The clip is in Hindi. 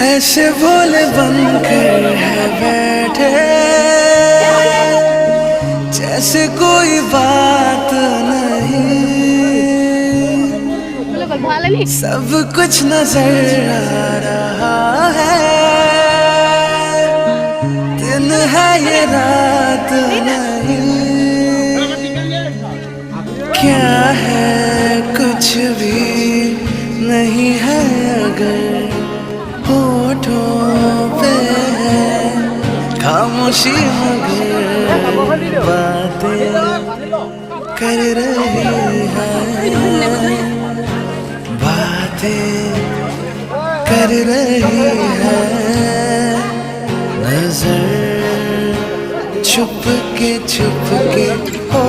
ऐसे भोले बनकर है बैठे जैसे कोई बात नहीं, सब कुछ नजर आ रहा है, दिन है ये रात नहीं, क्या है कुछ भी नहीं है अगर होठों पे है खामोशी मगर बातें कर रही है, बातें कर रही है, नजर छुप के हो